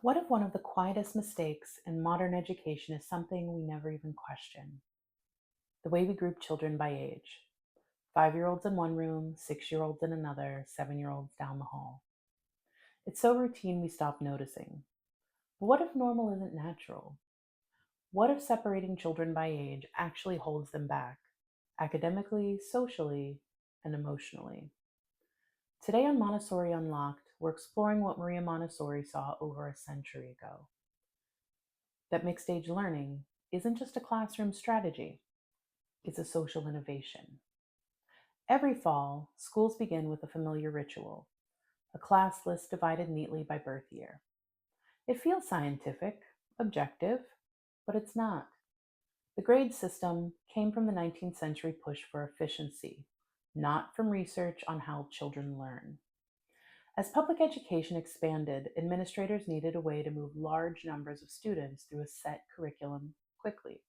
What if one of the quietest mistakes in modern education is something we never even question? The way we group children by age. 5-year-olds in one room, 6-year-olds in another, 7-year-olds down the hall. It's so routine we stop noticing. But what if normal isn't natural? What if separating children by age actually holds them back, academically, socially, and emotionally? Today on Montessori Unlocked, we're exploring what Maria Montessori saw over a century ago, that mixed age learning isn't just a classroom strategy, it's a social innovation. Every fall, schools begin with a familiar ritual, a class list divided neatly by birth year. It feels scientific, objective, but it's not. The grade system came from the 19th century push for efficiency, not from research on how children learn. As public education expanded, administrators needed a way to move large numbers of students through a set curriculum quickly.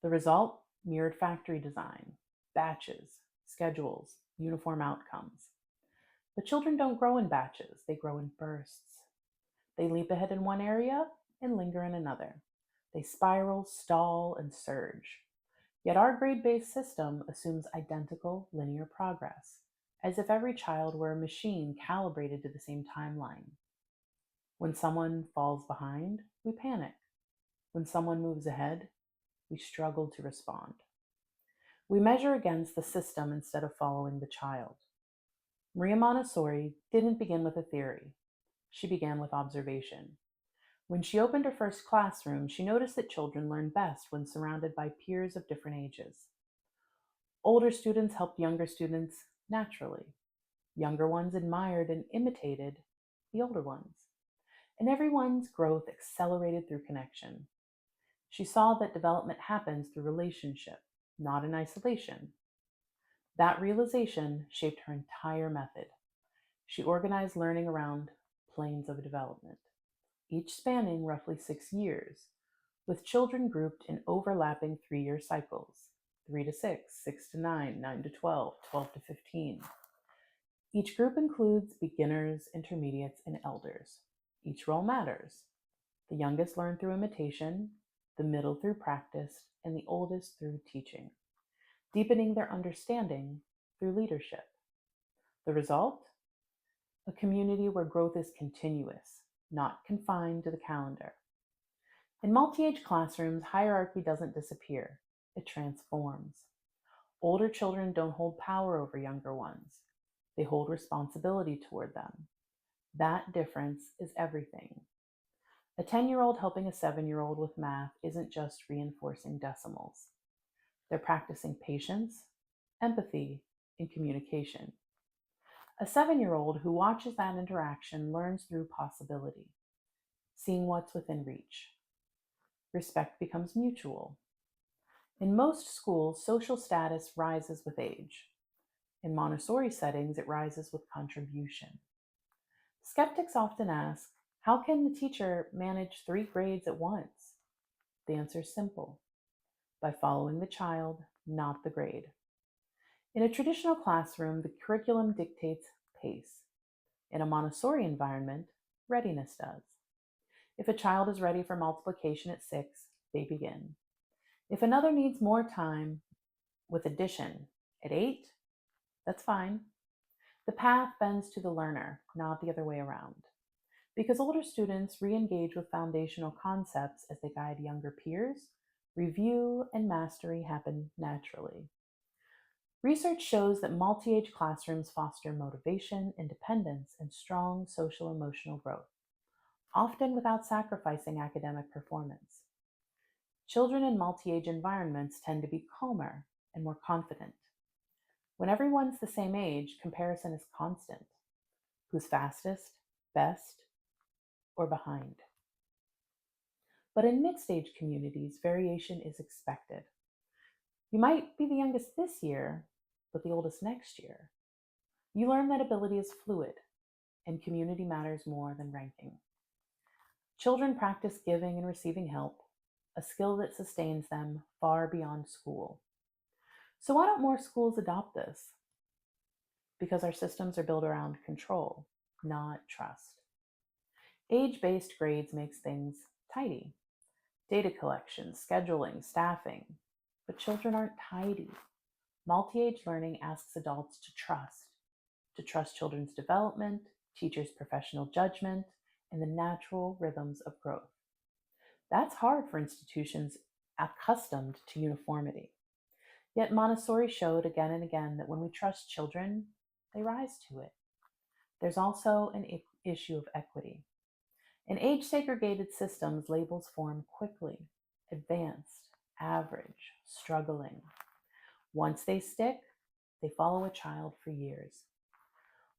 The result mirrored factory design, batches, schedules, uniform outcomes. But children don't grow in batches, they grow in bursts. They leap ahead in one area and linger in another. They spiral, stall, and surge. Yet our grade based system assumes identical linear progress, as if every child were a machine calibrated to the same timeline. When someone falls behind, we panic. When someone moves ahead, we struggle to respond. We measure against the system instead of following the child. Maria Montessori didn't begin with a theory, she began with observation. When she opened her first classroom, she noticed that children learn best when surrounded by peers of different ages. Older students helped younger students naturally. Younger ones admired and imitated the older ones. And everyone's growth accelerated through connection. She saw that development happens through relationship, not in isolation. That realization shaped her entire method. She organized learning around planes of development, each spanning roughly 6 years, with children grouped in overlapping 3 year cycles: 3 to 6, 6 to 9, 9 to 12, 12 to 15. Each group includes beginners, intermediates, and elders. Each role matters. The youngest learn through imitation, the middle through practice, and the oldest through teaching, deepening their understanding through leadership. The result? A community where growth is continuous, not confined to the calendar. In multi age classrooms, hierarchy doesn't disappear, it transforms. Older children don't hold power over younger ones, they hold responsibility toward them. That difference is everything. A 10-year-old helping a 7-year-old with math isn't just reinforcing decimals. They're practicing patience, empathy, and communication. A 7-year-old who watches that interaction learns through possibility, seeing what's within reach. Respect becomes mutual. In most schools, social status rises with age. In Montessori settings, it rises with contribution. Skeptics often ask, how can the teacher manage 3 grades at once? The answer is simple: by following the child, not the grade. In a traditional classroom, the curriculum dictates pace. In a Montessori environment, readiness does. If a child is ready for multiplication at 6, they begin. If another needs more time with addition at 8, that's fine. The path bends to the learner, not the other way around. Because older students re engage with foundational concepts as they guide younger peers, review and mastery happen naturally. Research shows that multi age classrooms foster motivation, independence, and strong social emotional growth, often without sacrificing academic performance. Children in multi age environments tend to be calmer and more confident. When everyone's the same age, comparison is constant: who's fastest, best, or behind. But in mixed age communities, variation is expected. You might be the youngest this year, but the oldest next year. You learn that ability is fluid and community matters more than ranking. Children practice giving and receiving help, a skill that sustains them far beyond school. So, why don't more schools adopt this? Because our systems are built around control, not trust. Age-based grades makes things tidy. Data collection, scheduling, staffing. But children aren't tidy. Multi-age learning asks adults to trust children's development, teachers' professional judgment, and the natural rhythms of growth. That's hard for institutions accustomed to uniformity. Yet Montessori showed again and again that when we trust children, they rise to it. There's also an issue of equity. In age segregated systems, labels form quickly: advanced, average, struggling. Once they stick, they follow a child for years.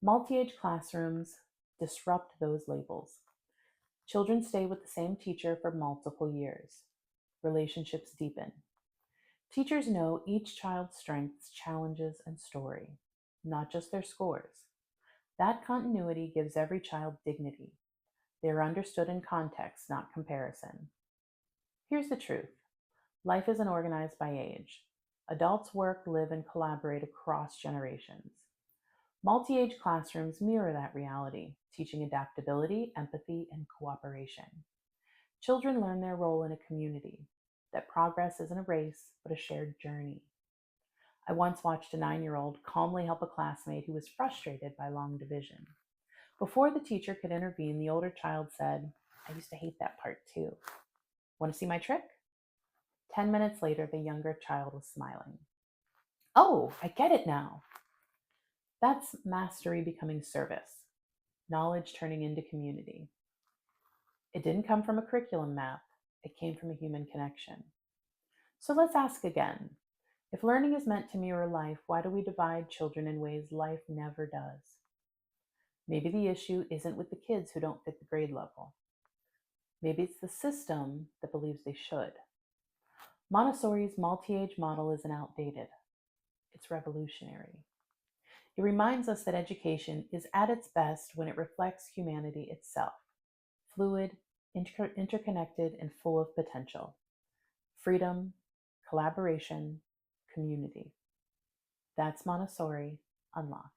Multi age classrooms disrupt those labels. Children stay with the same teacher for multiple years. Relationships deepen. Teachers know each child's strengths, challenges, and story, not just their scores. That continuity gives every child dignity. They are understood in context, not comparison. Here's the truth: life isn't organized by age. Adults work, live, and collaborate across generations. Multi age classrooms mirror that reality, teaching adaptability, empathy, and cooperation. Children learn their role in a community, that progress isn't a race, but a shared journey. I once watched a 9-year-old calmly help a classmate who was frustrated by long division. Before the teacher could intervene, the older child said, "I used to hate that part too. Want to see my trick?" 10 minutes later, the younger child was smiling. "Oh, I get it now." That's mastery becoming service, knowledge turning into community. It didn't come from a curriculum map, it came from a human connection. So let's ask again: if learning is meant to mirror life, why do we divide children in ways life never does? Maybe the issue isn't with the kids who don't fit the grade level. Maybe it's the system that believes they should. Montessori's multi age model isn't outdated, it's revolutionary. It reminds us that education is at its best when it reflects humanity itself: fluid, interconnected, and full of potential. Freedom, collaboration, community. That's Montessori Unlocked.